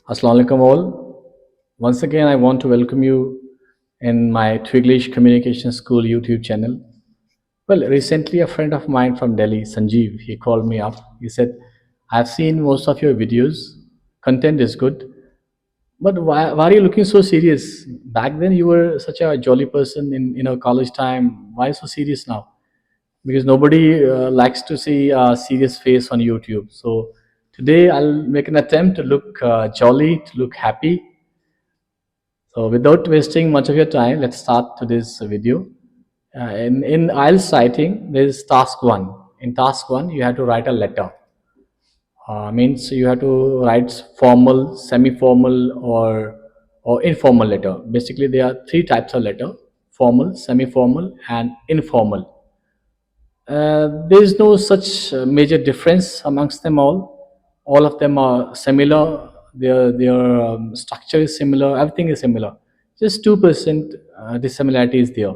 Assalamu alaikum all. Once again, I want to welcome you in my Twiglish Communication School YouTube channel. Well, recently a friend of mine from Delhi, Sanjeev, he called me up. He said, I've seen most of your videos. Content is good, but why are you looking so serious? Back then you were such a jolly person in our college time. Why so serious now? Because nobody likes to see a serious face on YouTube. So today I'll make an attempt to look jolly, to look happy. So without wasting much of your time, let's start today's video. In IELTS writing, there is task one. In task one, you have to write a letter. Means you have to write formal, semi-formal, or informal letter. Basically, there are three types of letter: formal, semi-formal, and informal. There is no such major difference amongst them all. All of them are similar. Their structure is similar. Everything is similar. Just 2% dissimilarity is there.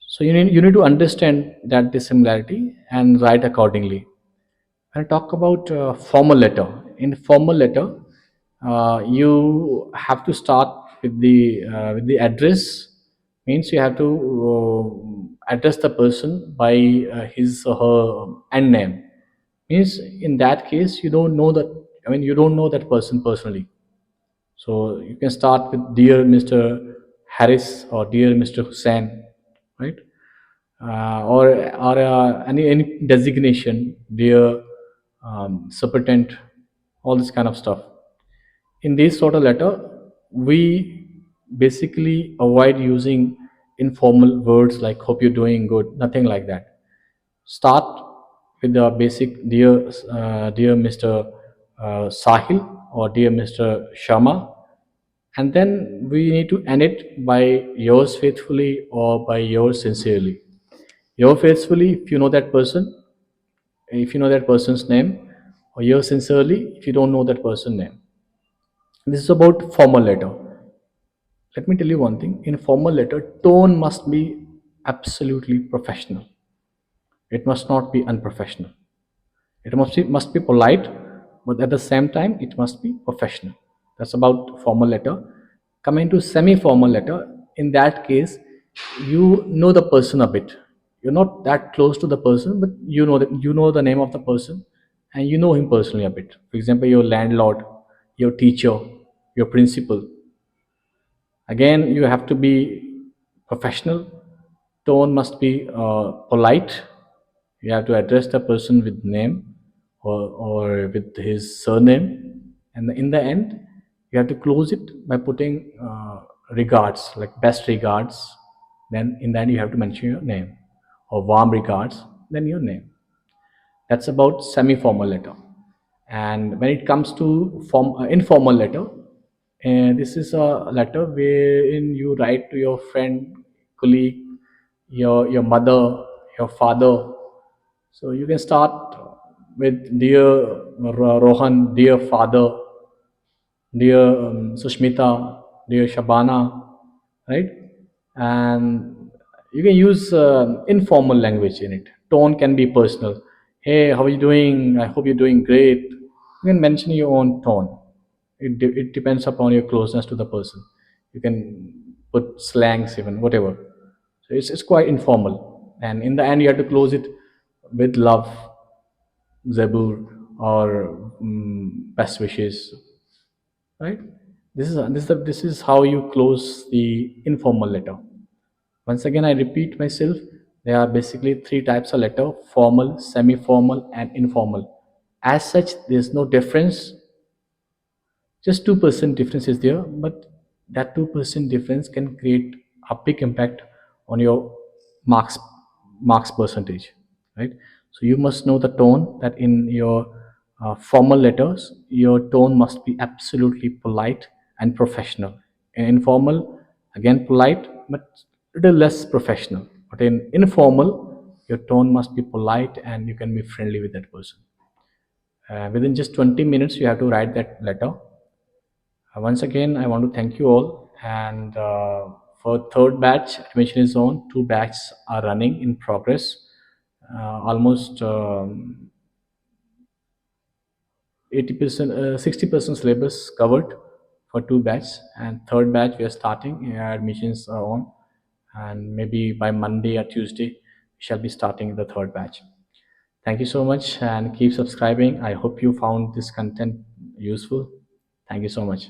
So you need to understand that dissimilarity and write accordingly. When I talk about formal letter, in formal letter, you have to start with the address. Means you have to address the person by his or her end name. Means in that case, you don't know that. I mean, you don't know that person personally. So you can start with dear Mr. Harris or dear Mr. Hussain, right? Or any designation, dear superintendent, all this kind of stuff. In this sort of letter, we basically avoid using informal words like "hope you're doing good," nothing like that. Start with the basic dear Mr. Sahil or dear Mr. Sharma, and then we need to end it by yours faithfully or by yours sincerely. Yours faithfully if you know that person, if you know that person's name, or yours sincerely if you don't know that person's name. This is about formal letter. Let me tell you one thing: in formal letter, tone must be absolutely professional. It must not be unprofessional. It must be polite, but at the same time, it must be professional. That's about formal letter. Coming to semi-formal letter, in that case, you know the person a bit. You're not that close to the person, but you know the name of the person, and you know him personally a bit. For example, your landlord, your teacher, your principal. Again, you have to be professional. Tone must be polite. You have to address the person with name or with his surname. And in the end, you have to close it by putting regards, like best regards. Then in the end, you have to mention your name, or warm regards, then your name. That's about semi-formal letter. And when it comes to informal letter, this is a letter wherein you write to your friend, colleague, your mother, your father. So you can start with dear Rohan, dear father, dear Sushmita, dear Shabana, right? And you can use informal language in it. Tone can be personal. Hey, how are you doing? I hope you're doing great. You can mention your own tone. It depends upon your closeness to the person. You can put slangs, even whatever. So it's quite informal. And in the end, you have to close it with love, Zabur, or best wishes, right? This is how you close the informal letter. Once again, I repeat myself, there are basically three types of letter: formal, semi-formal, and informal. As such, there's no difference. Just 2% difference is there, but that 2% difference can create a big impact on your marks marks percentage, right? So you must know the tone, that in your formal letters, your tone must be absolutely polite and professional. In informal, again polite, but a little less professional. But in informal, your tone must be polite and you can be friendly with that person. Within just 20 minutes, you have to write that letter. Once again, I want to thank you all. And for third batch, admission is on. Two batches are running in progress. Almost 80%, 60% syllabus covered for two batches, and third batch we are starting. Admissions are on, and maybe by Monday or Tuesday we shall be starting the third batch. Thank you so much, and keep subscribing. I hope you found this content useful. Thank you so much.